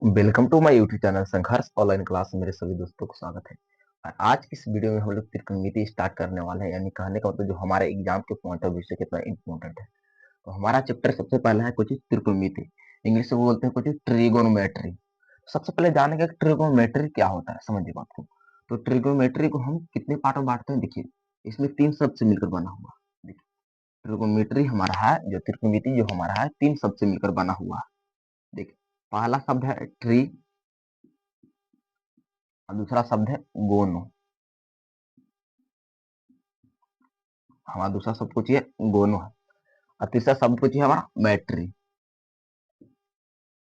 Welcome to my YouTube channel Sangharsh online class में मेरे सभी दोस्तों को स्वागत है। और आज की इस वीडियो में हम लोग त्रिकोणमिति स्टार्ट करने वाले हैं, यानी कहने का मतलब जो हमारे एग्जाम के पॉइंट ऑफ व्यू से कितना इंपॉर्टेंट है। तो हमारा चैप्टर सबसे पहला है कुछ त्रिकोणमिति, इंग्लिश में बोलते हैं कुछ ट्रिगोनोमेट्री। सबसे पहले जानेंगे कि ट्रिगोनोमेट्री क्या होता है, समझिए बात को। तो ट्रिगोनोमेट्री को हम कितने पार्ट में बांटते हैं, देखिए इसमें तीन शब्द से मिलकर बना हुआ। देखिए ट्रिगोनोमेट्री हमारा है, जो त्रिकोणमिति जो हमारा है तीन शब्द से मिलकर बना हुआ है। देखिए पहला शब्द है ट्री और दूसरा शब्द है गोनो। हमारा दूसरा शब्द पूछिए गोनो है। और तीसरा शब्द पूछिए हमारा मैट्री।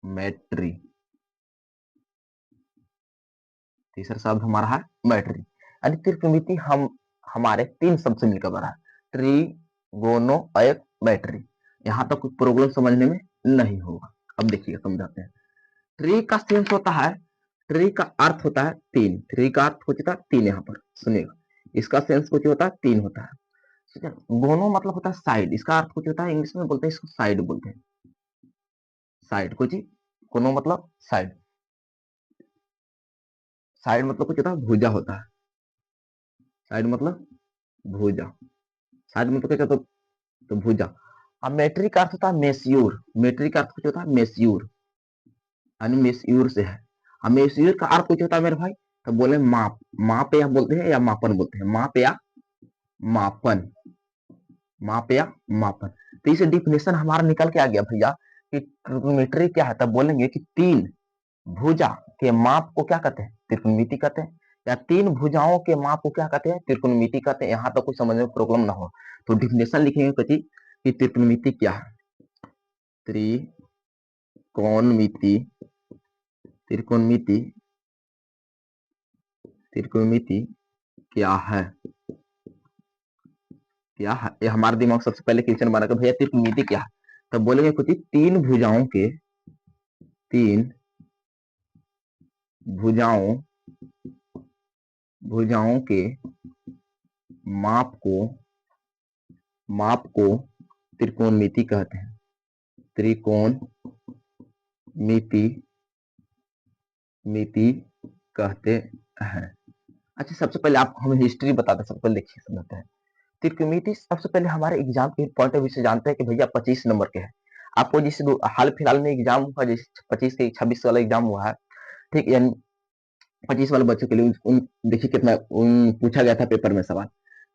मैट्री तीसरा शब्द हमारा है मैट्री। यानी त्रिकोणमिति हम हमारे तीन शब्द से मिलकर बना है, ट्री, गोनो और एक मैट्री। यहाँ तक कुछ प्रॉब्लम समझने में नहीं होगा। अब देखिए समझाते हैं। ट्री का सेंस होता है, ट्री का अर्थ होता है तीन। ट्री का अर्थ होता है तीन, यहाँ पर सुनिएगा। इसका सेंस कुछ होता है तीन होता है, ठीक है। गोनो मतलब होता है साइड, इसका अर्थ कुछ होता है, इंग्लिश में बोलते हैं इसको साइड बोलते हैं। साइड कुछ ही, कोनो मतलब साइड। साइड मतलब कुछ होता है भुजा होता है। साइड मतलब भुजा। साइड मतलब क्या होता है, तो भुजा। अब मेट्रिक का अर्थ होता है मेस्यूर। मेट्रिक का अर्थ कुछ होता है मेस्यूर, यानी मेस्यूर से है। अब मेस्यूर का अर्थ कुछ होता है मेरे भाई, तो बोले माप। माप या बोलते हैं या मापन बोलते हैं, माप या मापन। माप या मापन। तो इसे डिफिनेशन हमारा निकल के आ गया भैया कि ट्रिग्नोमेट्री क्या है। तब बोलेंगे कि तीन भुजा के माप को क्या कहते हैं, त्रिकोणमिति कहते हैं। या तीन भुजाओं के माप को क्या कहते हैं, त्रिकोणमिति कहते हैं। यहाँ तक कुछ समझ में प्रॉब्लम ना हो तो डिफिनेशन लिखेंगे कथी कि त्रिकोणमिति क्या है। त्रिकोणमिति, त्रिकोणमिति, त्रिकोणमिति क्या है। क्या है ये हमारा दिमाग सबसे पहले क्वेश्चन बना कि भैया त्रिकोणमिति क्या है। तब बोलेंगे कुछ तीन भुजाओं के, तीन भुजाओं, भुजाओं के माप को, माप को त्रिकोणमिति कहते हैं। त्रिकोण मिति, मिति कहते हैं। अच्छा सबसे पहले आपको हम हिस्ट्री बताते हैं, सबसे पहले देखिए समझते हैं। त्रिकोणमिति सबसे पहले हमारे एग्जाम के पॉइंट ऑफ व्यू से जानते हैं कि भैया 25 नंबर के है। आपको जिस हाल फिलहाल में एग्जाम हुआ, जैसे 25 से 26 वाला एग्जाम हुआ है, ठीक, यानी 25 वाले बच्चों के लिए उन देखिए कितना पूछा गया था पेपर में सवाल।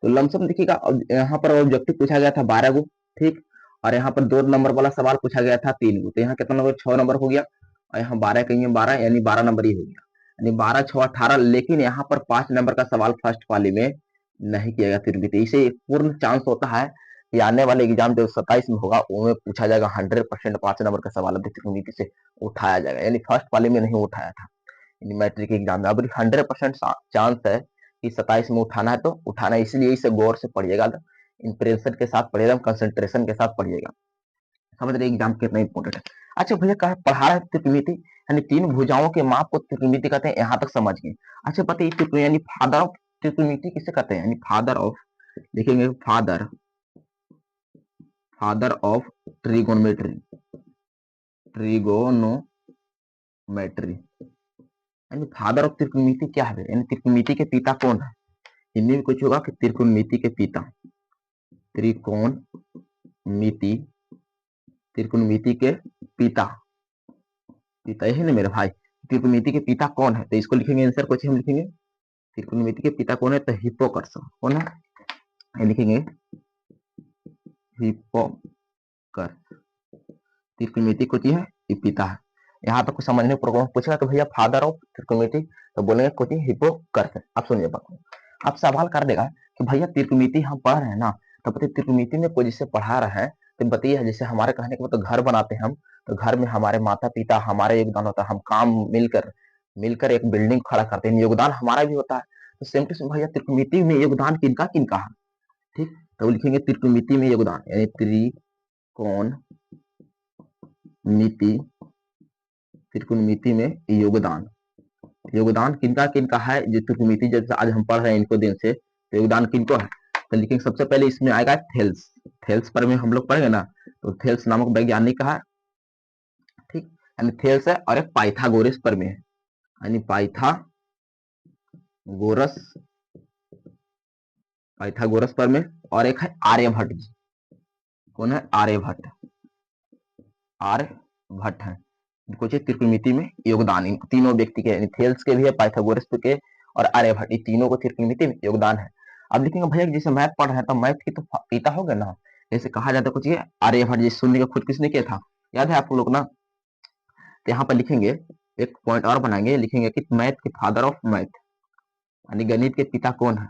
तो लमसम देखिएगा, यहाँ पर ऑब्जेक्टिव पूछा गया था 12 गो, ठीक। और यहाँ पर 2 नंबर वाला सवाल पूछा गया था 3 गो, तो यहाँ कितना नंबर, 6 नंबर हो गया। और यहाँ 12 कहेंगे 12, यानी 12 नंबर ही हो गया, यानी 12 6 18। लेकिन यहाँ पर 5 नंबर का सवाल फर्स्ट वाले में नहीं किया गया त्रिकोणमिति। इसे पूर्ण चांस होता है कि आने वाले एग्जाम जो 27 में होगा उसमें पूछा जाएगा 100% 5 नंबर का सवाल त्रिकोणमिति से उठाया जाएगा, यानी फर्स्ट वाले में नहीं उठाया था मैट्रिक एग्जाम में। अब 100% चांस है कि 27 में उठाना है तो उठाना है, इसलिए इसे गौर से पढ़िएगा, इंप्रेशन के साथ पढ़िएगा, कंसंट्रेशन के साथ पढ़िएगा। समझ रहे एग्जाम कितना इंपॉर्टेंट है। अच्छा भैया कहा पढ़ा है त्रिकोणमिति, यानी तीन भुजाओं के माप को त्रिकोणमिति कहते हैं, यहाँ तक समझ गए। अच्छा बताइए यानी फादर ऑफ त्रिकोणमिति किसे कहते हैं, यानी फादर ऑफ, लिखेंगे father, father of trigonometry, trigonometry, यानी फादर ऑफ त्रिकोणमिति क्या है, यानी त्रिकोणमिति के पिता कौन है। हिंदी में कुछ होगा कि त्रिकोणमिति के पिता, त्रिकोणमिति, त्रिकोणमिति के पिता, पिता यही ना मेरे भाई। त्रिकोणमिति के पिता कौन है, तो इसको लिखेंगे आंसर कुछ हम लिखेंगे त्रिकोणमिति के पिता कौन है, तो हिप्पोकर्स कौन है, ये लिखेंगे हिप्पोकर। त्रिकोणमिति कुछ है ये पिता है। यहाँ तक कुछ समझने प्रोग्राम पूछेगा तो भैया फादर ऑफ त्रिकोणमिति, तो बोलेंगे कुछ हिप्पोकर। अब सुनिए बात, अब सवाल कर देगा कि भैया त्रिकोणमिति हम पढ़ रहे हैं ना, तो बताइए त्रिकोणमिति में कोई जिससे पढ़ा रहा है तो बताइए, जैसे हमारे कहने के मतलब घर बनाते हैं हम, तो घर में हमारे माता पिता, हमारा योगदान होता है, हम काम मिलकर मिलकर एक बिल्डिंग खड़ा करते हैं, योगदान हमारा भी होता है। तो सेम टू सेम भैया त्रिकोणमिति में योगदान किनका किनका है, ठीक। तो लिखेंगे त्रिकोणमिति में योगदान, यानी त्रिकोणमिति, त्रिकोणमिति में योगदान, योगदान किनका किनका है, जो त्रिकोणमिति जैसे आज हम पढ़ रहे हैं इनको दिन से, तो योगदान किनको है। तो लिखेंगे सबसे पहले इसमें आएगा थेल्स। थेल्स पर में हम लोग पढ़ेंगे ना, तो थेल्स नामक वैज्ञानिक है, ठीक। यानी थेल्स है, और एक पाइथागोरस प्रमेय है, यानी पाइथागोरस प्रमेय, और एक है आर्यभट्ट जी। कौन है? आर्यभट्ट। आर्यभट्ट है, कुछ त्रिकोणमिति में योगदान इन तीनों व्यक्ति के, यानी थेल्स के भी है, पाइथागोरस के और आर्यभट्ट, ये तीनों को त्रिकोणमिति में योगदान है। अब लिखेंगे भैया जैसे मैथ पढ़ रहे हैं तो मैथ की तो पिता हो गए ना, जैसे कहा जाता है कुछ ये आर्यभट्ट जी शून्य का खोज किसने किया था, याद है आपको लोग ना। तो यहाँ पर लिखेंगे, एक पॉइंट और बनाएंगे, लिखेंगे कि मैथ के फादर ऑफ मैथ, यानी गणित के पिता कौन है?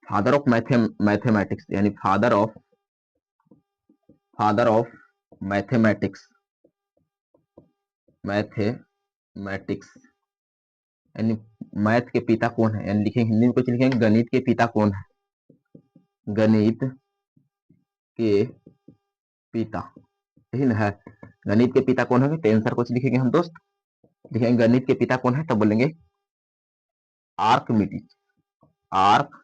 फादर ऑफ मैथमेटिक्स, यानी फादर ऑफ मैथमेटिक्स, मैथमेटिक्स, यानी मैथ के पिता कौन है, यानी लिखेंगे हिंदी में कुछ लिखेंगे गणित के पिता कौन है, गणित के पिता, यही ना है। गणित के पिता कौन है, तो आंसर कुछ लिखेंगे हम दोस्त, लिखेंगे गणित के पिता कौन है, तो बोलेंगे आर्कमिडीज, आर्कमिडीज।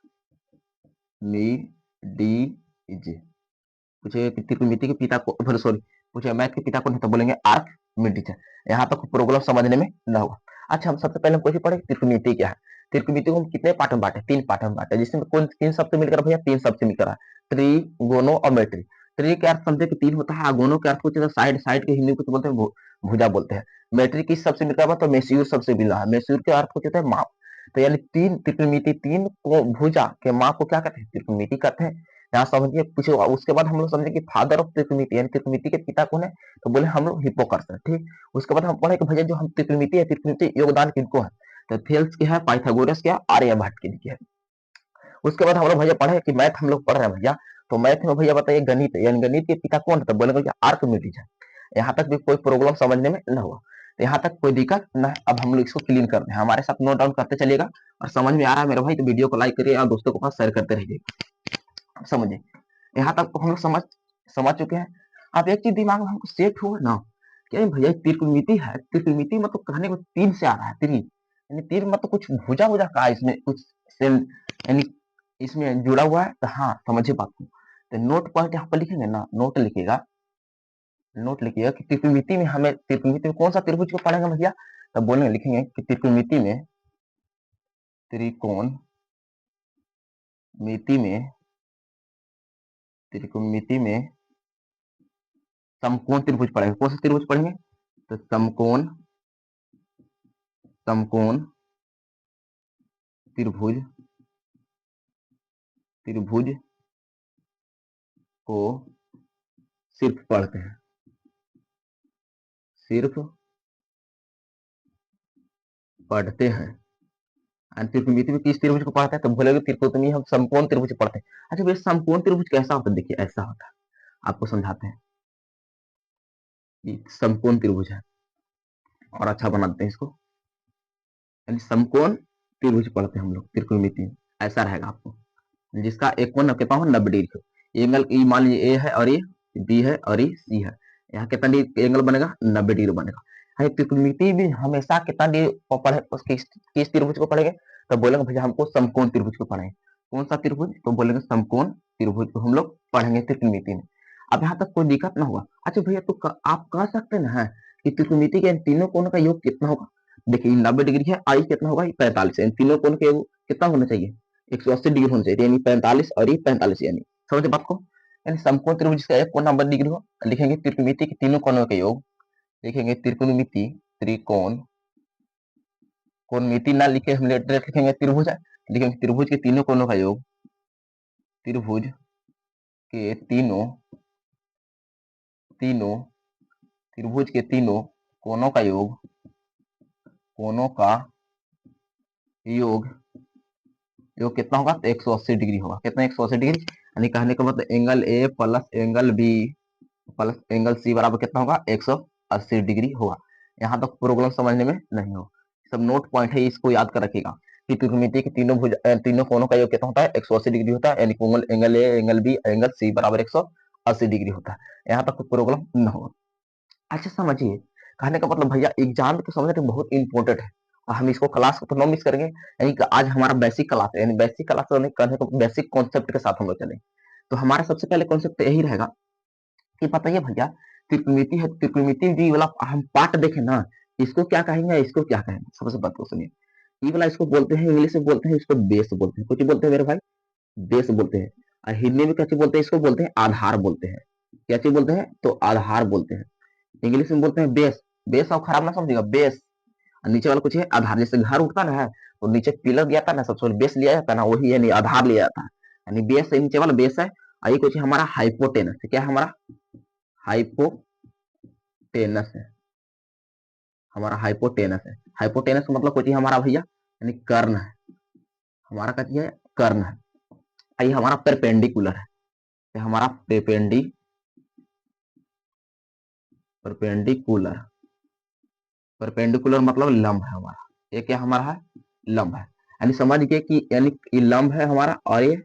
पूछे त्रिकोणमिति के पिता को, सॉरी, पूछे मैथ के पिता कौन है, तो बोलेंगे आर्कमिडीज है। यहाँ तक प्रॉब्लम समझने में न होगा। अच्छा, हम सबसे पहले हम कोशिश पढ़े त्रिकोणमिति क्या है। त्रिकोणमिति को हम कितने पार्ट में बांटे? 3 पार्ट में बांटे, जिसमें कौन 3 शब्द मिलकर भैया? 3 शब्द मिलकर है, त्रिगोणो और मेट्री। त्रि के अर्थ समझे कि 3 होता है, गोनो के अर्थ कुछ साइड, साइड के हिंदी को बोलते हैं भुजा बोलते हैं। मेट्री किस शब्द से मिलकर? तो मैस्यूर शब्द से मिला है, मैस्यूर के अर्थ कुछ होता है माप। तो यानी 3 त्रिकोणमिति, 3 को भुजा के माप को क्या कहते हैं? त्रिकोणमिति कहते हैं। यहाँ समझिए पूछे, उसके बाद हम लोग समझे कि फादर ऑफ त्रिकोणमिति, यानी त्रिकोणमिति के पिता कौन है, तो बोले हम लोग हिप्पोक्रेटस है, ठीक। उसके बाद हम पढ़े कि भैया जो हम त्रिकोणमिति है, त्रिकोणमिति योगदान किनको है, तो थेल्स के है, पाइथागोरस के, आर्यभट्ट के लिए है। उसके बाद हम लोग भैया पढ़े कि मैथ हम लोग पढ़ रहे हैं भैया, तो मैथ में भैया बताइए गणित, यानी गणित के पिता कौन है, तो बोलेंगे आर्कमिडीज है। यहाँ तक भी कोई प्रॉब्लम समझने में न हुआ, तो यहाँ तक कोई दिक्कत न। अब हम लोग इसको क्लीन करते हैं, हमारे साथ नोट डाउन करते चलिएगा, और समझ में आ रहा है मेरे भाई तो वीडियो को लाइक करिए और दोस्तों के पास शेयर करते रहिए। समझिए, यहाँ तक तो हम लोग समझ चुके हैं। अब एक चीज दिमाग में हमको सेट हुआ ना, कि भैया त्रिकोणमिति है, त्रिकोणमिति मतलब कहने को 3 से आ रहा है, यानी 3 मतलब कुछ भुजा भुजा का इसमें कुछ यानी इसमें जुड़ा हुआ है, तो हाँ समझिए बात को। तो नोट पॉइंट यहाँ पर लिखेंगे ना, नोट लिखिएगा कि त्रिकोणमिति में हमें, त्रिकोणमिति में कौन सा त्रिभुज को पढ़ेंगे भैया, तब बोलेंगे, लिखेंगे कि त्रिकोणमिति में समकोण त्रिभुज पढ़ेंगे। कौन सा त्रिभुज पढ़ेंगे, तो समकोण त्रिभुज को सिर्फ पढ़ते हैं, सिर्फ पढ़ते हैं। त्रिकोणमिति में किस त्रिभुज को पढ़ते हैं, तो बोलेगे त्रिकोणमिति हम समकोण त्रिभुज पढ़ते हैं। अच्छा भैया समकोण त्रिभुज कैसा होता है, देखिए ऐसा होता है, आपको समझाते हैं। ये समकोण त्रिभुज है, और अच्छा बनाते हैं इसको, यानी समकोण त्रिभुज पढ़ते हैं हम लोग त्रिकोणमिति में, ऐसा रहेगा आपको, जिसका एक कोण कितना हो, 90 डिग्री। एंगल ई मान लीजिए ए है, और ये बी है, और ये सी है, यहाँ कितना डिग्री एंगल बनेगा, 90 डिग्री बनेगा। त्रिकोणमिति भी हमेशा कितना डिग्री पढ़े, किस त्रिभुज को पढ़ेंगे, तो बोलेंगे भैया हमको समकोण त्रिभुज को पढ़ेंगे। कौन सा त्रिभुज, तो बोलेंगे समकोण त्रिभुज को हम लोग पढ़ेंगे त्रिकोणमिति में। अब यहाँ तक कोई दिक्कत ना हुआ। अच्छा भैया तो आप कह सकते ना है कि त्रिकोणमिति के इन तीनों कोणों का योग कितना होगा। देखिए 90 डिग्री है, आई कितना होगा, 45 है। इन तीनों कोण के कितना होना चाहिए, 180 डिग्री होना चाहिए, यानी 45 और ये 45, यानी समझे बात को। यानी समकोण त्रिभुज का एक कोण 90 डिग्री हो, लिखेंगे त्रिकोणमिति के तीनों कोणों का योग, लिखेंगे त्रिकोणमिति, कोणमिति ना लिखे हम डायरेक्ट लिखेंगे त्रिभुज है, लिखेंगे त्रिभुज के तीनों कोणों का योग, त्रिभुज के त्रिभुज के तीनों कोणों का योग, योग कितना होगा, तो 180 डिग्री होगा। कितना, 180 डिग्री, यानी कहने का मतलब angle A plus angle B plus angle C बराबर कितना होगा, 180 डिग्री होगा। यहाँ तक प्रॉब्लम समझने में नहीं हो, सब नोट पॉइंट है, इसको याद कर रखिएगा कि त्रिकोणमिति के तीनों कोणों का योग कितना होता है, 180 डिग्री होता है, यानी angle A angle B angle C बराबर 180 डिग्री होता है। यहाँ तक प्रॉब्लम न हो। अच्छा समझिए, कहने का मतलब भैया एग्जाम के समझ बहुत इंपॉर्टेंट है, हम इसको क्लास को तो न मिस करेंगे, यानी कि आज हमारा बेसिक क्लास है, यानी बेसिक क्लास करने को बेसिक कॉन्सेप्ट के साथ हम लोग चलें। तो हमारा सबसे पहले कॉन्सेप्ट यही रहेगा कि बताइए भैया त्रिकोणमिति है, त्रिकोणमिति वाला हम पार्ट देखें ना, इसको क्या कहेंगे, इसको क्या कहेंगे, सबसे बात को सुनिए। ये वाला इसको बोलते हैं, इंग्लिश में बोलते हैं इसको बेस बोलते हैं। कुछ बोलते हैं मेरे भाई, बेस बोलते हैं। और हिंदी में क्या चीज बोलते हैं, इसको बोलते हैं आधार बोलते हैं। क्या चीज बोलते हैं, तो आधार बोलते हैं। इंग्लिश में बोलते हैं बेस। बेस आप खराब ना समझिएगा, बेस। और नीचे वाला कुछ है आधार, जैसे घर उठता ना है तो नीचे पिलर दिया था ना, सबसे पहले बेस लिया जाता है ना, वही यानी आधार लिया जाता है। यानी बेस है, नीचे वाला बेस है। और ये कुछ हमारा हाइपोटेनस है। क्या है हमारा, हाइपोटेनस है, हमारा हाइपोटेनस है। हाइपोटेनस का मतलब कुछ हमारा भैया यानी कर्ण है, हमारा क्या चीज है, कर्ण है। ये हमारा परपेंडिकुलर है, ये हमारा परपेंडिकुलर। परपेंडिकुलर मतलब लंब है हमारा। ये क्या हमारा है, लंब है। यानी समझ गए कि यानी ये लंब है हमारा, और ये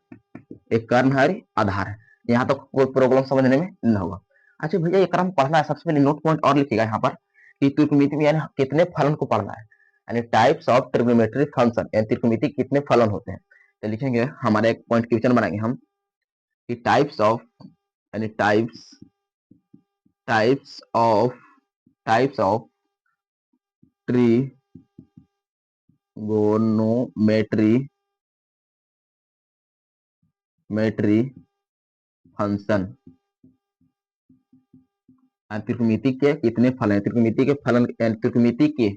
एक कर्ण है, आधार है। यहाँ तक कोई प्रॉब्लम समझने में न होगा। अच्छा भैया ये क्रम पढ़ना है, सबसे पहले नोट पॉइंट और लिखिएगा यहाँ पर कि त्रिकोणमिति में यानी कितने फलन को पढ़ना है, यानी टाइप्स ऑफ ट्रिग्नोमेट्री फंक्शन, यानी त्रिकोणमिति कितने फलन होते हैं। तो लिखेंगे हमारे एक पॉइंट क्वेश्चन बनाएंगे हम कि टाइप्स ऑफ, यानी टाइप्स ऑफ ट्रिगोनोमेट्री फंक्शन। त्रिकोणमिति के कितने फलन है, त्रिकोणमिति के फलन, त्रिकोणमिति के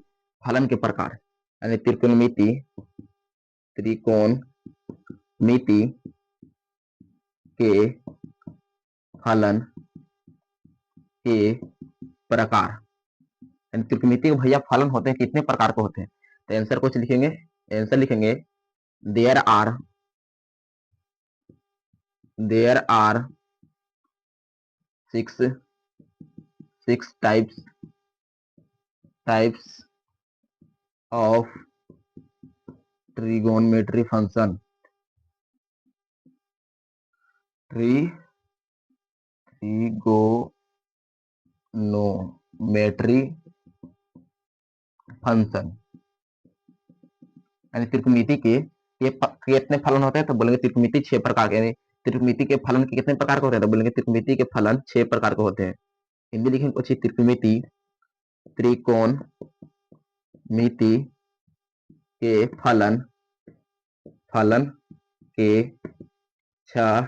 फलन के प्रकार, यानी त्रिकोणमिति के फलन के प्रकार, यानी त्रिकोणमिति के भैया फलन होते हैं कितने प्रकार के होते हैं। तो आंसर कुछ लिखेंगे, आंसर लिखेंगे there are six types of trigonometry function. Trigonometry function, यानी त्रिकोणमिति के कितने फलन होते हैं, तो बोलेंगे त्रिकोणमिति 6 प्रकार के। यानी त्रिकोणमिति के फलन के कितने प्रकार के होते हैं, तो बोलेंगे त्रिकोणमिति के फलन 6 प्रकार के होते हैं। हिंदी लिखेंगे कुछ त्रिकोणमिति के फलन के 6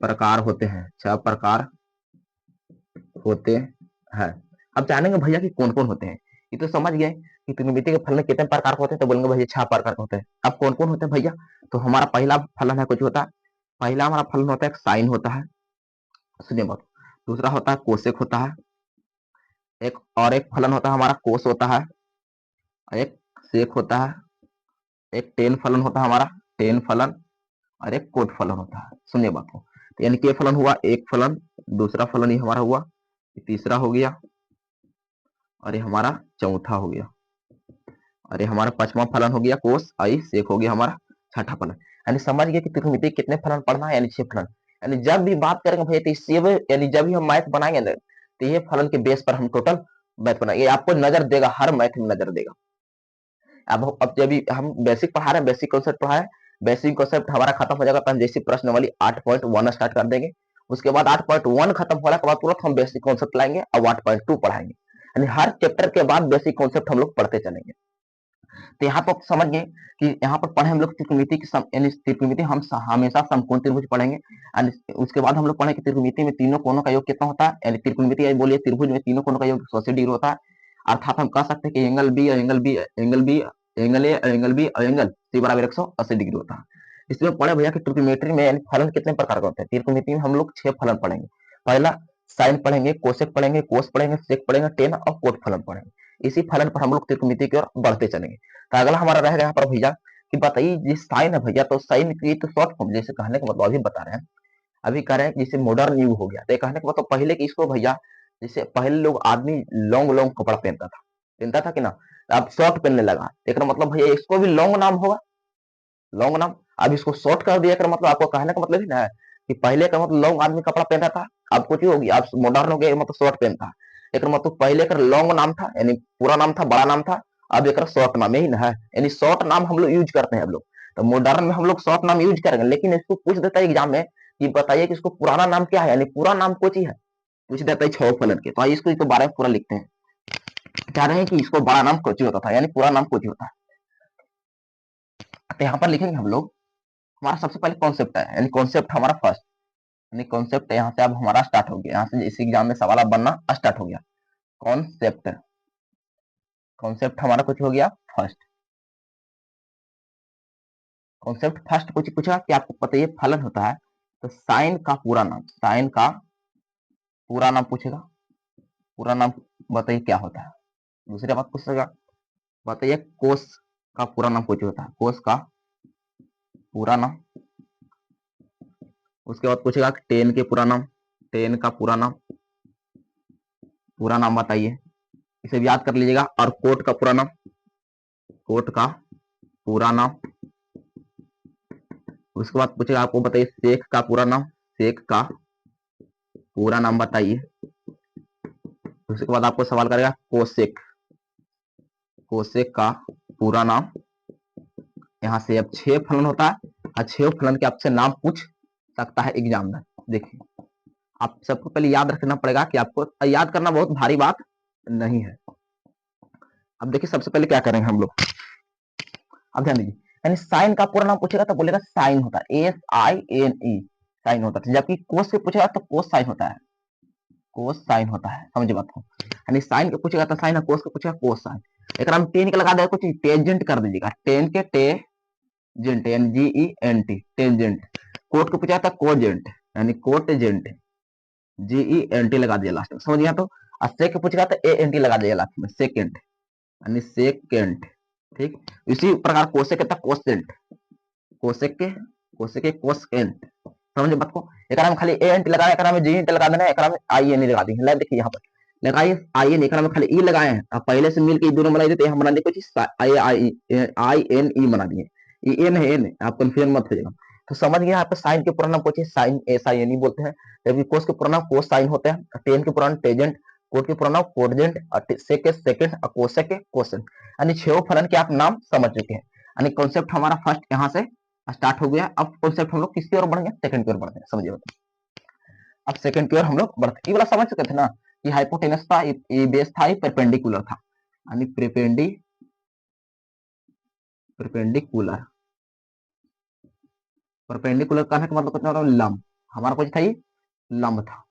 प्रकार होते हैं, 6 प्रकार होते हैं। अब जानेंगे भैया कि कौन कौन होते हैं। ये तो समझ गए कि त्रिकोणमिति के फलन कितने प्रकार के होते हैं, तो बोलेंगे भैया 6 प्रकार के होते हैं। अब कौन कौन होते हैं भैया, तो हमारा पहला फलन है कुछ होता है, पहला हमारा फलन होता है साइन होता है, सुनिए बात। दूसरा होता है कोसेक होता है, एक फलन होता है हमारा कोस होता है, एक सेक होता है, एक टेन फलन होता है हमारा टेन फलन, और एक कोट फलन होता है। सुनिए बात को, तो यानी कि फलन हुआ एक फलन, दूसरा फलन ये हमारा हुआ, तीसरा हो गया, और ये हमारा चौथा हो गया, और ये हमारा पांचवा फलन हो गया कोस, आई सेक हो गया हमारा छठा फलन। यानी समझ गए कि त्रिकोणमिति कितने फलन पढ़ना है, यानी 6 फलन। यानी जब भी बात करेंगे भैया तो इससे यानी जब भी हम मैथ बनाएंगे ना, तो ये फलन के बेस पर हम टोटल मैथ बनाएंगे। आपको नजर देगा, हर मैथ में नजर देगा। अब जब भी हम बेसिक पढ़ा रहे हैं, बेसिक कॉन्सेप्ट पढ़ा है, बेसिक कॉन्सेप्ट हमारा खत्म हो जाएगा तो हम जैसे प्रश्न वाली 8.1 स्टार्ट कर देंगे। उसके बाद 8.1 खत्म होने के बाद तुरंत हम बेसिक कॉन्सेप्ट लाएंगे और 8.2 पढ़ाएंगे। यानी हर चैप्टर के बाद बेसिक कॉन्सेप्ट हम लोग पढ़ते चलेंगे। तो यहाँ पर समझ गए कि यहाँ पर पढ़े हम लोग त्रिकोणमिति की यानी त्रिकोणमिति हम हमेशा समकोण त्रिभुज पढ़ेंगे। एंड उसके बाद हम लोग पढ़ेंगे त्रिकोणमिति में तीनों कोणों का योग कितना होता है, यानी त्रिकोणमिति बोलिए त्रिभुज में तीनों कोणों का योग 180 डिग्री होता है। अर्थात हम कह सकते हैं कि एंगल बी और एंगल बी, एंगल ए और एंगल बी और एंगल सी बराबर 180 डिग्री होता है। इसमें पढ़े भैया कि ट्रिकोणमिति में यानी फलन कितने प्रकार का होता है। त्रिकोणमिति में हम लोग 6 फलन पढ़ेंगे। पहला साइन पढ़ेंगे, कोसेक पढ़ेंगे, कोस पढ़ेंगे, सेक पढ़ेंगे, टेन और कोट फलन पढ़ेंगे। इसी फलन पर हम लोग त्रिकोणमिति की ओर बढ़ते चलेंगे। तो अगला हमारा रहेगा यहाँ पर भैया कि बताइए जिस साइन है भैया, तो साइन की तो शॉर्ट फॉर्म, जैसे कहने का मतलब अभी बता रहे हैं, अभी कह रहे हैं जैसे मॉडर्न युग हो गया, तो कहने का मतलब पहले की इसको भैया, जैसे पहले लोग आदमी लॉन्ग लॉन्ग कपड़ा पहनता था कि ना, अब शॉर्ट पहनने लगा, एक मतलब भैया इसको भी लॉन्ग नाम होगा, लॉन्ग नाम। अब इसको शॉर्ट कर दिया कर, मतलब आपको कहने का मतलब ही ना है कि पहले का मतलब लॉन्ग आदमी कपड़ा पहनता था, अब कुछ होगी, अब मॉडर्न हो गया मतलब शॉर्ट पहनता है। एक मतलब पहले का लॉन्ग नाम था, यानी पूरा नाम था, बड़ा नाम था, अब एक शॉर्ट नाम यही ना है, यानी शॉर्ट नाम हम लोग यूज करते हैं हम लोग। तो मॉडर्न में हम लोग शॉर्ट नाम यूज करेंगे, लेकिन इसको पूछ देता है एग्जाम में कि बताइए कि इसको पुराना नाम क्या है, यानी पूरा नाम कुछ ही है, पूछ देता है 6 फलन के, तो आइए इसको 12 पूरा लिखते हैं। कह रहे हैं कि इसको बड़ा नाम कोची होता था, यानी पूरा नाम कोची होता है। तो यहाँ पर लिखेंगे हम लोग, हमारा सबसे पहले कॉन्सेप्ट है, यानी कॉन्सेप्ट हमारा फर्स्ट, यानी कॉन्सेप्ट यहाँ से अब हमारा स्टार्ट हो गया, यहाँ से इस एग्जाम में सवाल अब बनना स्टार्ट हो गया। कॉन्सेप्ट, कॉन्सेप्ट हमारा कुछ हो गया फर्स्ट। कॉन्सेप्ट फर्स्ट कुछ पूछा कि आपको पता है फलन होता है, तो साइन का पूरा नाम, साइन का पूरा नाम पूछेगा, पूरा नाम बताइए क्या होता है। दूसरी बात पूछेगा, बताइए कोस का पूरा नाम कुछ होता है, कोस का पूरा नाम। उसके बाद पूछेगा टेन के पूरा नाम, टेन का पूरा नाम, पूरा नाम बताइए, इसे भी याद कर लीजिएगा। और कोट का पूरा नाम, कोट का पूरा नाम। उसके बाद पूछेगा आपको बताइए शेख का पूरा नाम, शेख का पूरा नाम बताइए। उसके बाद आपको सवाल करेगा कोसेक, कोसेक का पूरा नाम। यहाँ से अब 6 फलन होता है, और 6 फलन के आपसे नाम पूछ सकता है एग्जाम में। देखिए, आप सबको पहले याद रखना पड़ेगा कि आपको याद करना बहुत भारी बात नहीं है। अब देखिए सबसे पहले क्या करेंगे हम लोग, अब ध्यान दीजिए, यानी साइन का पूरा नाम पूछेगा तो बोलेगा साइन होता है, SINE, साइन होता है। जबकि कोस से पूछेगा तो कोस साइन होता है, कोस साइन होता है, समझ बात को। यानी साइन के पूछेगा तो साइन, कोस के पूछेगा कोस साइन। एक हम टेन के लगा देगा, कुछ टेंजेंट कर दीजिएगा, टेन के टेंजेंट, यानी GENT, टेंजेंट। कोट को पूछा था कोजेंट, यानी कोटेजेंट, GENT लगा दिया लास्ट में, समझ गया। तो सेक के पूछेगा तो ANT लगा दिया लास्ट में, सेकेंड, यानी सेकेंड। ठीक, इसी प्रकार कोसेक था कोसेंट, कोसेक के कोसेंट, समझ बात को। एक में खाली ANT लगाया, एक में GENT लगा देना, एक में INE लगा देंगे। देखिए यहाँ पर लगाइए INE, एक में खाली E लगाए हैं, अब पहले से मिलकर दोनों बना देते, यहाँ बना दिए कुछ INE बना दिए, ये एन है, एन, आप कंफ्यूजन मत होइएगा। तो समझ गया, यहाँ पे साइन के पूरा नाम पूछे साइन, SINE बोलते हैं। जबकि कोस के पूरा नाम कोस साइन होते हैं, टेन के पूरा नाम टेजेंट, कोट के पूरा नाम कोटजेंट, सेक के सेकेंड, और कोसेक के कोसेंट। यानी 6 फलन के आप नाम समझ चुके हैं। यानी कॉन्सेप्ट हमारा फर्स्ट यहाँ से स्टार्ट हो गया। अब कॉन्सेप्ट हम लोग किसकी ओर बढ़ेंगे, सेकंड की ओर बढ़ते हैं, समझिए। अब सेकंड की ओर हम लोग बढ़ते, ये वाला समझ चुके थे ना कि हाइपोटेनस था, ये बेस था, ये परपेंडिकुलर था, यानी परपेंडिकुलर, परपेंडिकुलर कहने का मतलब कितना होता है, लंब। हमारा कुछ था, ये लंब था,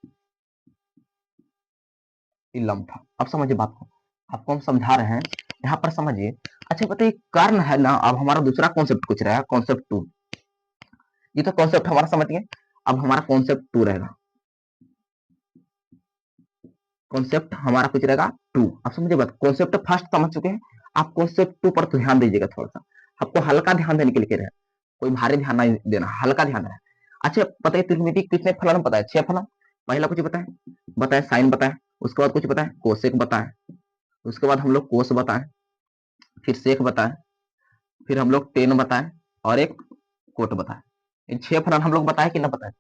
ये लंब था। अब समझिए बात को, आपको हम समझा रहे हैं, यहाँ पर समझिए। अच्छा बताइए, कर्ण है ना, अब हमारा दूसरा कॉन्सेप्ट कुछ रहेगा, कॉन्सेप्ट 2। ये तो कॉन्सेप्ट हमारा समझ गए, अब हमारा कॉन्सेप्ट 2 रहेगा, कॉन्सेप्ट हमारा कुछ रहेगा 2। अब समझिए बात, कॉन्सेप्ट फर्स्ट समझ चुके हैं, आप कॉन्सेप्ट 2 पर तो ध्यान दीजिएगा थोड़ा सा, आपको हल्का ध्यान देने के लिए कह रहे हैं, कोई भारी ध्यान नहीं देना, हल्का ध्यान देना। अच्छा बताइए, त्रिकोणमिति कितने फलन बताए, 6 फलन। पहला कुछ बताए, बताए साइन बताए, उसके बाद कुछ बताए कोसेक बताए, उसके बाद हम लोग कोस बताए, फिर सेक बताए, फिर हम लोग टेन बताए, और एक कोट बताए। इन 6 फलन हम लोग बताए कि ना बताए।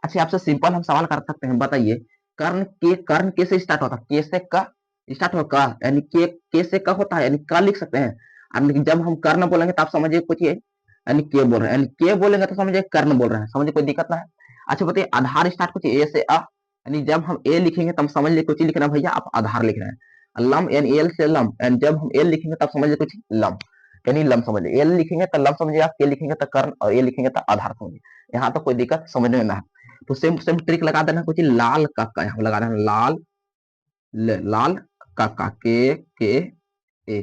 अच्छा आपसे सिंपल हम सवाल कर सकते हैं, बताइए कर्ण कैसे स्टार्ट होता है, के से का स्टार्ट होगा, का यानी के से का होता है, यानी का लिख सकते हैं। और जब हम कर्ण बोलेंगे तो आप समझिए कुछ ये, यानी के बोल रहे हैं, यानी के बोलेंगे तो समझिए कर्ण बोल रहे हैं, समझिए कोई दिक्कत ना है। अच्छा बताइए, आधार स्टार्ट कुछ ए से, यानी जब हम ए लिखेंगे तब समझ लिए कुछ लिखना भैया आप आधार लिख रहे हैं। लम यानी एल से लम, एंड जब हम एल लिखेंगे तब समझ लिए कुछ लम, यानी लम समझिए। एल लिखेंगे तो लम समझिए आप, के लिखेंगे तो कर्ण, और ए लिखेंगे तो आधार समझिए। यहाँ तो कोई दिक्कत समझने में ना है। तो सेम सेम ट्रिक लगा देना, कुछ लाल काका, यहाँ लगा देना लाल, लाल काका, के ए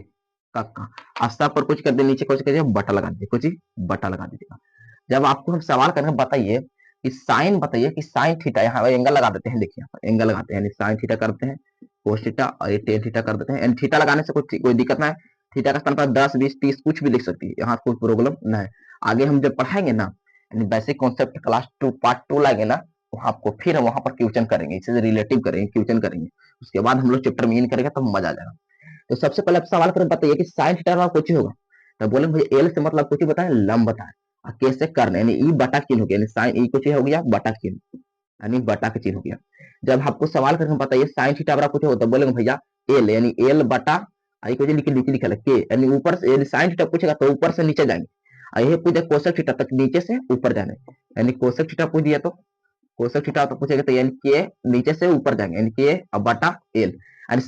काका। आस्था पर कुछ कर दे, नीचे कुछ कर बटा लगा दीजिए, कुछ बटा लगा दीजिएगा। जब आपको हम सवाल करेंगे, बताइए कि साइन, बताइए कि साइन थीटा, यहाँ एंगल लगा देते हैं, देखिए यहाँ पर एंगल लगाते हैं, यानी साइन थीटा करते हैं, कोस थीटा, और ये टेन थीटा कर देते हैं। थीटा लगाने से कोई दिक्कत ना है, थीटा का स्थान पर 10 20 30 कुछ भी लिख सकती है, यहाँ कोई प्रॉब्लम ना है। आगे हम जब पढ़ाएंगे ना, यानी बेसिक कॉन्सेप्ट क्लास 2 पार्ट 2 लाएंगे ना, तो आपको फिर हम वहां पर क्वेश्चन करेंगे, इससे रिलेटिव करेंगे, क्वेश्चन करेंगे। उसके बाद हम लोग चैप्टर में इन करेंगे, तो मजा आ जाएगा। तो सबसे पहले आप सवाल करें, बताइए कि साइन थीटा का कुछ होगा, तो बोले मुझे एल से मतलब कुछ बताए, लंब बताए, और कैसे करना, यानी ई बटा चिन्ह हो गया, यानी साइन ई कुछ हो गया, बटा चिन्ह, यानी बटा का चिन्ह हो गया। जब आपको सवाल करके बताइए साइन थीटा बराबर कुछ हो, तो बोलेंगे भैया एल, यानी एल बटा आई कुछ लिख लिखा है के, यानी ऊपर से, यानी साइन थीटा पूछेगा तो ऊपर से नीचे जाएंगे, और ये पूछे कोसेक थीटा तक नीचे से ऊपर जाने, यानी कोसेक थीटा पूछ दिया तो कोसेक थीटा तो पूछेगा तो यानी के नीचे से ऊपर जाएंगे, यानी के अब बटा एल,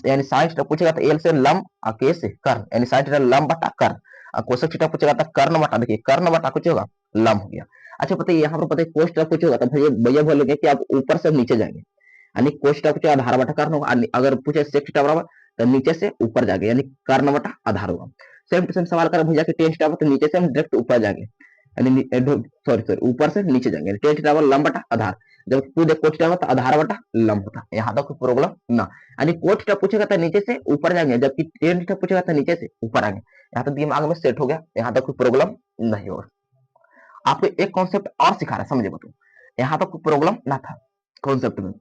यानी साइन थीटा पूछेगा तो एल से लंब और के से कर्ण, यानी साइन थीटा लंब बटा कर्ण, और कोसेक थीटा पूछेगा तो कर्ण बटा, देखिए कर्ण बटा कुछ होगा लंब हो गया। अच्छा बताइए यहाँ पर पता है कोस थीटा पूछेगा तो भैया भैया बोलेंगे कि आप ऊपर से नीचे जाएंगे, यानी कोस थीटा पूछेगा आधार बटा कर्ण होगा, अगर पूछे सेक थीटा बराबर तो नीचे से ऊपर जाएंगे, यानी कर्ण बटा आधार होगा। सेम टू सेम सवाल करें भैया कि टेन थीटा तो नीचे से हम डायरेक्ट ऊपर जाएंगे, यानी सॉरी ऊपर से नीचे जाएंगे, टेन थीटा लंब बटा आधार, जब तू देख कोट थीटा तो आधार बटा लंब होता है, यहाँ तक कोई प्रॉब्लम ना, यानी कोट थीटा पूछेगा तो नीचे से ऊपर जाएंगे, जबकि टेन थीटा पूछेगा तो नीचे से ऊपर आएंगे, यहाँ तक दिमाग में सेट हो गया, यहाँ तक कोई प्रॉब्लम नहीं होगा। आपको एक कॉन्सेप्ट और सिखा रहा है, समझे बताओ, यहाँ तक कोई प्रॉब्लम ना था कॉन्सेप्ट में,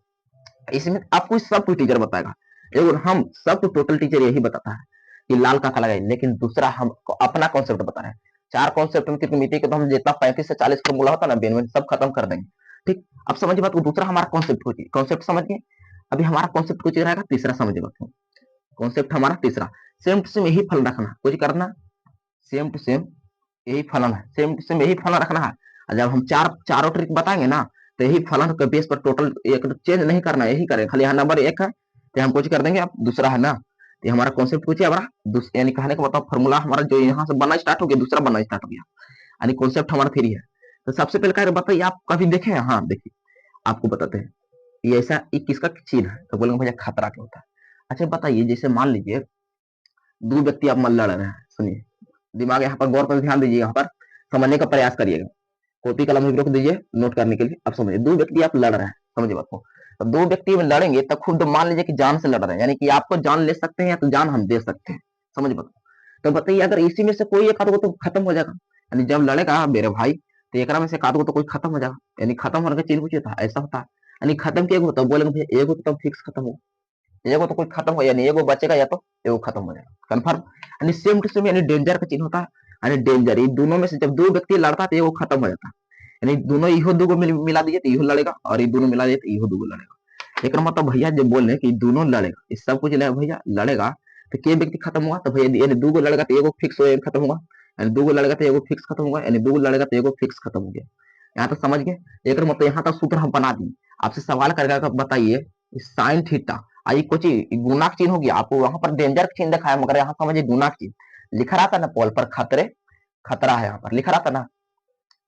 इसमें आपको सब कोई टीचर बताएगा, एवं हम सबको टोटल टीचर यही बताता है कि लाल काका लगाए, लेकिन दूसरा हम अपना कॉन्सेप्ट बता रहे हैं। चार कॉन्सेप्ट में त्रिकोणमिति के तो हम जितना 35 से 40 फॉर्मूला होता है ना बेन सब खत्म कर देंगे, ठीक। अब समझिए बात को, दूसरा हमारा कॉन्सेप्ट हो कॉन्सेप्ट समझ गए, अभी हमारा कॉन्सेप्ट कुछ रहेगा तीसरा, समझिए बात को, कॉन्सेप्ट हमारा तीसरा, सेम टू सेम यही फल रखना, कुछ करना सेम टू सेम यही फलन है, सेम टू सेम यही फलन रखना है, और जब हम चारों ट्रिक बताएंगे ना तो यही फलन के बेस पर टोटल एक चेंज नहीं करना, यही करें, खाली यहाँ नंबर एक है तो हम कुछ कर देंगे, अब दूसरा है ना, तो हमारा कॉन्सेप्ट कुछ है हमारा, यानी कहने का मतलब फॉर्मूला हमारा जो यहाँ से बनना स्टार्ट हो गया दूसरा बनना स्टार्ट हो गया, यानी कॉन्सेप्ट हमारा थ्री है। तो सबसे पहले क्या बताइए, आप कभी देखे हैं? हाँ देखिए आपको बताते हैं, ये ऐसा किसका चिन्ह है, तो बोलेंगे भैया खतरा क्या होता है। अच्छा बताइए, जैसे मान लीजिए दो व्यक्ति आप लड़ रहे हैं, सुनिए दिमाग यहाँ पर गौर कर ध्यान दीजिए, यहाँ पर समझने का प्रयास करिएगा, कॉपी कलम भी रोक दीजिए नोट करने के लिए। अब समझिए दो व्यक्ति आप लड़ रहे हैं, समझिए बात को, तो दो व्यक्ति में लड़ेंगे तो खुद मान लीजिए कि जान से लड़ रहे हैं, यानी कि आपको जान ले सकते हैं या तो जान हम दे सकते हैं, समझ बात। तो बताइए अगर इसी में से कोई एक आध को तो खत्म हो जाएगा, यानी जब लड़ेगा मेरे भाई तो एक में से एक आध को तो कोई खत्म हो जाएगा, यानी खत्म होने का चिन्ह पूछे था, ऐसा होता है, यानी खत्म के होता है, बोलेंगे भैया एगो तो फिक्स खत्म हो, एगो तो कोई खत्म हो, यानी एगो बचेगा या तो एगो खत्म हो जाएगा कन्फर्म, यानी सेम टू सेम, यानी डेंजर का चिन्ह होता है, यानी डेंजर, ये दोनों में से जब दो व्यक्ति लड़ता है तो एगो खत्म हो जाता है, यानी दोनों इहो दो मिला दीजिए तो इहो लड़ेगा, और ये दोनों मिला दीजिए तो इहो दो लड़ेगा, एक मतलब भैया जब बोल रहे हैं कि दोनों लड़ेगा, इस सब कुछ भैया लड़ेगा तो के व्यक्ति खत्म हुआ, तो भैया यानी दो लड़ेगा तो एगो फिक्स हो खत्म होगा, यानी दो लड़ेगा तो एगो फिक्स खत्म होगा, यानी दो लड़ेगा तो एगो फिक्स खत्म हो गया, यहाँ तक समझ गए, एक मतलब यहाँ तक सूत्र हम बना दिए। आपसे सवाल करके बताइए साइन थीटा आई कुछ गुणाक चिन्ह हो गया, आपको वहां पर डेंजर चिन्ह दिखाया, मगर यहाँ समझिए गुणाक चिन्ह लिखा रहा था ना पोल पर, खतरे खतरा है, यहाँ पर लिखा रहा था ना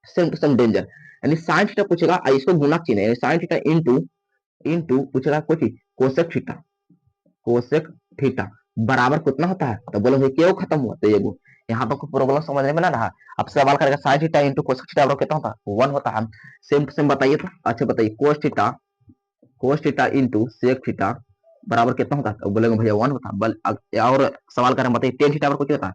सेम टू सेम डेंजर, यानी साइन थीटा पूछेगा इसको गुणक चिन्ह है, साइन थीटा इंटू पूछेगा कुछ कोसेक थीटा, कोसेक थीटा बराबर कितना होता है, तो बोलो भाई क्यों खत्म हुआ, तो ये यहाँ पर प्रॉब्लम समझने में ना रहा, अब सवाल करेगा sine theta into cosec theta बराबर कितना होता है, 1 होता है, सेम टू सेम बताइए तो। अच्छा बताइए cos theta into sec theta बराबर कितना होता है, तो बोलेंगे भैया 1 होता है, और सवाल करें बताइए टेन थीटा बराबर कुछ होता है,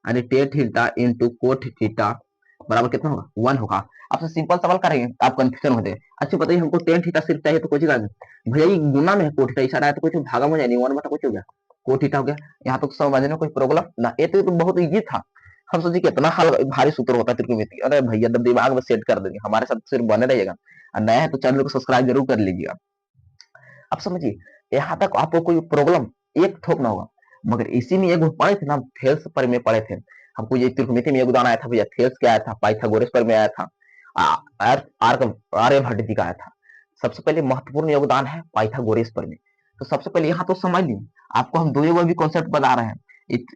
यानी tan theta into cot theta बराबर कितना होगा, 1 होगा। आपसे सिंपल सवाल करेंगे आप कंफ्यूजन होते हैं। अच्छा बताइए हमको टेन थीटा सिर्फ चाहिए तो कुछ भैया ये गुना में है, कोट थीटा इशारा है तो कुछ भागा में जाए, 1 बटा कुछ हो गया कोट थीटा हो गया, यहाँ तो समझने में कोई प्रॉब्लम ना, ये तो बहुत इजी था, हम सोचे कितना भारी सूत्र होता है त्रिकोणमिति, अरे भैया जब दिमाग में सेट कर देंगे, हमारे साथ सिर्फ बने रहिएगा, नया है तो चैनल को सब्सक्राइब जरूर कर लीजिएगा। अब समझिए यहाँ तक आपको कोई प्रॉब्लम एक ठोक ना होगा, मगर इसी में एक पढ़े थे ना, थेल्स पर में पढ़े थे, हमको ये त्रिकोणमिति में योगदान आया था भैया, थेल्स क्या आया था, पाइथागोरस पर में आया था, आर्यभट्ट जी का आया था, सबसे पहले महत्वपूर्ण योगदान है पाइथागोरस पर में। तो सबसे पहले यहाँ तो समझ ली, आपको हम दो भी कॉन्सेप्ट बता रहे हैं,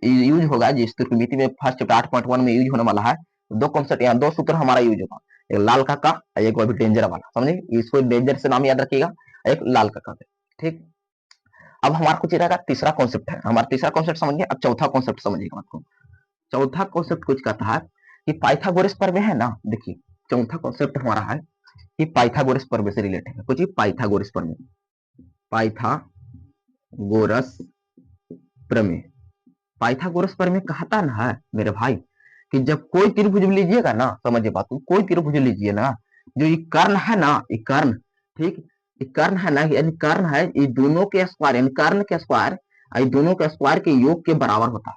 यूज होगा जिस त्रिकोणमिति में फर्स्ट चैप्टर 8.1 में यूज होने वाला है, दो कॉन्सेप्ट यहाँ दो सूत्र हमारा यूज होगा, एक लाल काका और एक अभी डेंजर वाला, समझे, इसको डेंजर से नाम याद रखिएगा, एक लाल काका, ठीक। अब हमारा कुछ रहेगा तीसरा कॉन्सेप्ट है, हमारा तीसरा कॉन्सेप्ट समझिए, अब चौथा कॉन्सेप्ट समझिएगा आपको, चौथा कॉन्सेप्ट कुछ कहता है कि पाइथागोरस प्रमेय है ना, देखिए चौथा कॉन्सेप्ट हमारा है कि पाइथागोरस प्रमेय से रिलेटेड है, कुछ पाइथागोरस प्रमेय, पाइथागोरस प्रमेय, पाइथागोरस प्रमेय कहता ना है मेरे भाई कि जब कोई त्रिभुज लीजिएगा ना, समझिए बात को, कोई त्रिभुज लीजिए ना, जो ये कर्ण है ना, ये कर्ण, ठीक, ये कर्ण है ना, यानी कर्ण है, ये दोनों के स्क्वायर, यानी कर्ण के स्क्वायर ये दोनों के स्क्वायर के योग के बराबर होता है।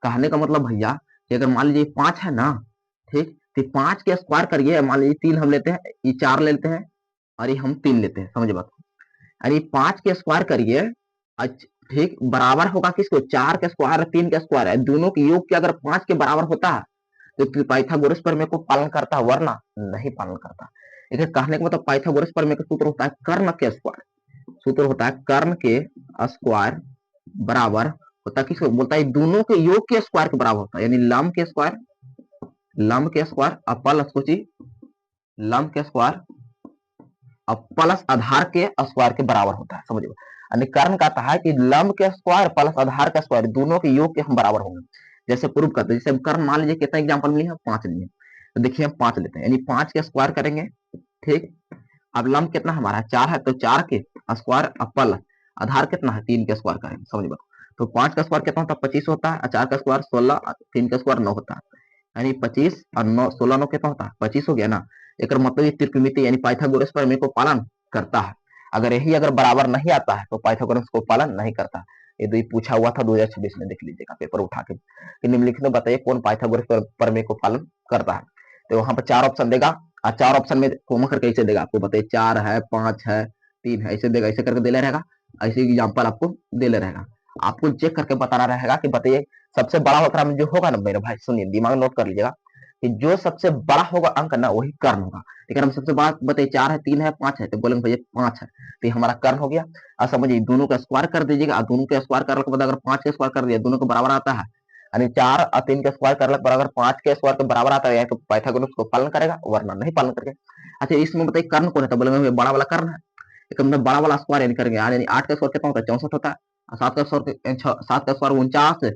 कहने का मतलब भैया अगर मान लीजिए 5 है ना, ठीक, तो 5 के स्क्वायर करिए, मान लीजिए 3 हम लेते हैं, ये 4 लेते हैं और ये हम 3 लेते हैं, समझ बात, यानी 5 के स्क्वायर करिए, ठीक, बराबर होगा किसको, 4 के स्क्वायर 3 के स्क्वायर है, दोनों के योग के अगर 5 के बराबर होता है तो पाइथागोरस प्रमेय को पालन करता है, वरना नहीं पालन करता। इसे कहने का मतलब पाइथागोरस प्रमेय का सूत्र होता है कर्ण के स्क्वायर, सूत्र होता है कर्ण के स्क्वायर बराबर होता है किसको बोलता है, दोनों के योग के स्क्वायर के बराबर होता है, यानी लंब के स्क्वायर, लंब के स्क्वायर प्लस कुछ लंब के स्क्वायर प्लस आधार के स्क्वायर के बराबर होता है, समझिए। यानी कर्ण कहता है कि लंब के स्क्वायर प्लस आधार का स्क्वायर दोनों के योग के हम बराबर होंगे। जैसे प्रूव करते हैं, जैसे कर्ण मान लीजिए कितना एग्जाम्पल मिली है, 5 लिए, तो देखिए हम 5 लेते हैं, यानी 5 के स्क्वायर करेंगे, ठीक। अब लंब कितना हमारा 4 है, तो 4 के स्क्वायर प्लस आधार कितना है 3 के स्क्वायर करेंगे, समझ लो। तो 5 का स्क्वायर कितना होता है 25 होता है, 4 का स्क्वायर 16, 3 का स्क्वायर 9 होता है, यानी 25 और 9 16 9 कितना होता है 25 हो गया ना। एक मतलब ये त्रिकोणमिति यानी पाइथागोरस प्रमेय को पालन करता है। अगर यही अगर बराबर नहीं आता है तो पाइथागोरस को पालन नहीं करता। ये तो पूछा हुआ था 2026 में, देख लीजिएगा पेपर उठा के कि निम्नलिखित में बताइए कौन पाइथागोरस प्रमेय को पालन करता है। तो वहां पर 4 ऑप्शन देगा और 4 ऑप्शन में कोमा करके ऐसे देगा आपको, बताइए 4 है 5 है 3 है, ऐसे देगा, ऐसे करके दे ले रहेगा, ऐसे एग्जाम्पल आपको दे ले रहेगा। आपको चेक करके बताना रहेगा कि बताइए सबसे बड़ा होता है जो होगा ना मेरे भाई, सुनिए दिमाग नोट कर लीजिएगा कि जो सबसे बड़ा होगा अंक ना वही कर्ण होगा। लेकिन हम सबसे बड़ा बताइए 4 है 3 है 5 है, तो बोलेंगे भैया 5 है, तो ये हमारा कर्ण हो गया। और समझिए दोनों का स्क्वायर कर दीजिएगा, दोनों का स्क्वायर करने के बाद अगर 5 का स्क्वायर कर दिया दोनों को बराबर आता है, यानी 4 और 3 का स्क्वायर करने पर अगर 5 के स्क्वायर के बराबर आता है तो पाइथागोरस को पालन करेगा, वरना नहीं पालन करेगा। अच्छा इसमें बताइए कर्ण कौन है, तो बोलेंगे बड़ा वाला कर्ण है, लेकिन बड़ा वाला स्क्वायर यानी करेंगे, यानी 8 का स्क्वायर कितना होता है 64 होता है, 7 का स्क्वायर 49,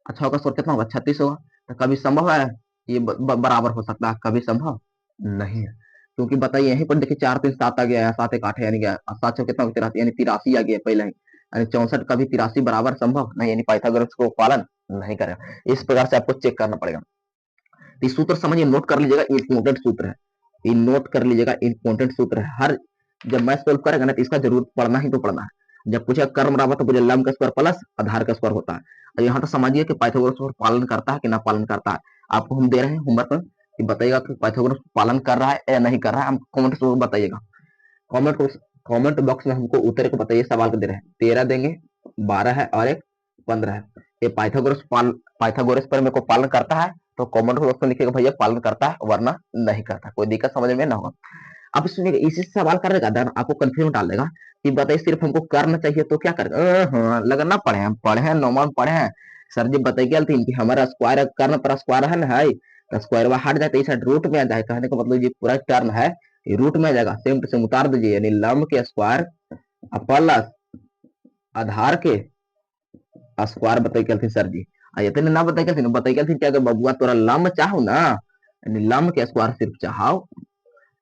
6 का स्क्वायर कितना होगा 36 होगा। तो कभी संभव है ये बराबर हो सकता है, कभी संभव नहीं है, क्योंकि बताइए यहीं पर देखिए 4 3 7 आ गया है, 7 1 8 यानी 7 6 कितना 83 यानी 83 आ गया पहले ही, यानी 64 कभी 83 बराबर संभव नहीं, यानी पाइथागोरस को पालन नहीं करेगा। इस प्रकार से आपको चेक करना पड़ेगा। तो सूत्र समझिए नोट कर लीजिएगा, इंपोर्टेंट सूत्र है, ये नोट कर लीजिएगा, इंपोर्टेंट सूत्र है। हर जब मैथ सॉल्व करेगा ना तो इसका जरूर पढ़ना ही तो पढ़ना है। जब पूछेगा कर्ण बराबर तो पूछे लंब का स्क्वायर प्लस आधार का स्क्वायर होता है, और यहाँ तो समझिए कि पाइथागोरस को पालन करता है कि ना पालन करता है। आपको हम दे रहे हैं होमवर्क में कि बताइएगा कि पाइथागोरस पालन कर रहा है या नहीं कर रहा है, हम कमेंट में बताइएगा। कमेंट बॉक्स में हमको उत्तर को बताइए, सवाल को दे रहे हैं 13 देंगे, 12 है और एक 15 है। ये पाइथागोरस पर मेरे को पालन करता है तो कमेंट बॉक्स में लिखिएगा भैया पालन करता है वरना नहीं करता, कोई दिक्कत समझ में ना होगा। अब सुनिएगा इसी से सवाल करने का डर आपको कंफ्यूजन डाल देगा कि बताइए सिर्फ हमको करना चाहिए तो क्या करेगा, हाँ लगना पढ़े हम पढ़े हैं नॉर्मल पढ़े हैं सर जी बताइए क्या थी कि हमारा स्क्वायर कर्ण पर स्क्वायर है ना है, तो स्क्वायर हट जाए तो इस रूट में आ जाए, कहने का मतलब ये पूरा टर्म है ये रूट में आ जाएगा, सेम टू सेम उतार दीजिए, यानी लंब के स्क्वायर प्लस आधार के स्क्वायर बताइए क्या थी सर जी, ये ना बताइए क्या थी बताइए क्या थी क्या बबुआ तोरा लंब चाहो ना, यानी लंब के स्क्वायर सिर्फ चाहो,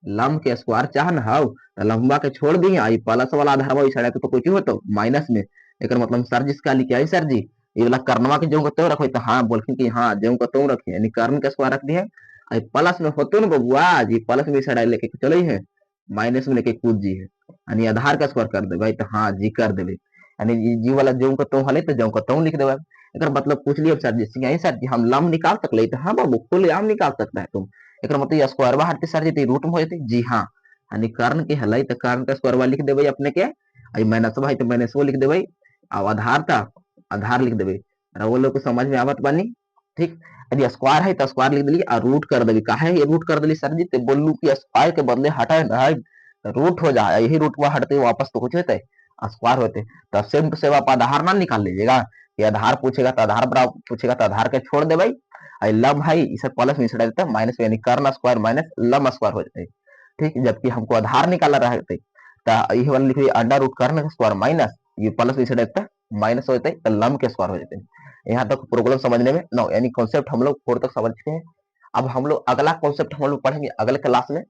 लंब के स्क्वायर चाह न हाउ तो लंबा के छोड़ दी आई प्लस वाला आधार वाला इस तो कुछ हो तो माइनस में, लेकिन मतलब सर जी इसका लिखे आई सर जी ये वाला कर्णवा के जो को तो रखो, तो हाँ बोलखिन कि हाँ जो को तो रखे, यानी कर्ण के स्क्वायर रख दिए आई प्लस में होतो ना बबुआ जी, प्लस में साइड लेके चले है माइनस में लेके कूद जी है, यानी आधार का स्क्वायर कर दे भाई, तो हाँ जी कर देवे, यानी जी वाला जो को तो हले तो जो को तो लिख देवे। अगर मतलब पूछ लियो सर जी सिंह सर जी हम लंब निकाल सकले, तो हाँ बाबू खुले आम निकाल सकता है तुम, एक मतलब स्क्वायर हटते सर जी रूट में हो जाती जी हाँ, यानी कर्ण के हलाई तो कर्ण का स्क्वायर लिख देवे अपने के, आई माइनस है तो माइनस लिख देवे, अब आधार था आधार लिख देवे, वो लोग को समझ में आवत बानी, ठीक। यदि स्क्वायर है तो स्क्वायर लिख दिली और रूट कर देवी, काहे ये रूट कर दिली सर जी तो बोलू कि स्क्वायर के बदले हटाए ना रूट हो जाए, यही रूट वहां हटते वापस तो कुछ होते स्क्वायर होते, तो सेम टू सेम आप आधार ना निकाल लीजिएगा, ये आधार पूछेगा तो आधार बराबर पूछेगा तो आधार के छोड़ दे भाई, लंब है इसे प्लस में चढ़ा देता है माइनस यानी कर्ण स्क्वायर माइनस लंब स्क्वायर हो जाता है, ठीक। जबकि हमको आधार निकाला रहते तो ये वाला लिखिए अंडर रूट कर्ण स्क्वायर माइनस ये प्लस में चढ़ा देता है माइनस हो जाता है तो लंब के स्क्वायर हो जाते हैं। यहाँ तक प्रॉब्लम समझने में नो, यानी कॉन्सेप्ट हम लोग 4 तक समझ चुके हैं। अब हम लोग अगला कॉन्सेप्ट हम लोग पढ़ेंगे अगले क्लास में,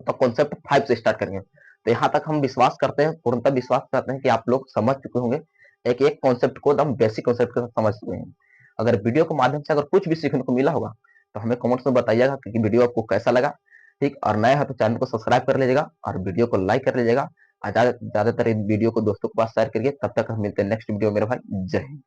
तो कॉन्सेप्ट 5 से स्टार्ट करेंगे। तो यहाँ तक हम विश्वास करते हैं, पूर्णतः विश्वास करते हैं कि आप लोग समझ चुके होंगे, एक एक कॉन्सेप्ट को एकदम बेसिक कॉन्सेप्ट के साथ समझ चुके हैं। अगर वीडियो के माध्यम से अगर कुछ भी सीखने को मिला होगा तो हमें कमेंट्स में बताइएगा कि वीडियो आपको कैसा लगा, ठीक। और नया है तो चैनल को सब्सक्राइब कर लीजिएगा और वीडियो को लाइक कर लीजिएगा, ज्यादातर वीडियो को दोस्तों के पास शेयर करिए। तब तक हम मिलते हैं नेक्स्ट वीडियो मेरे भाई, जय हिंद।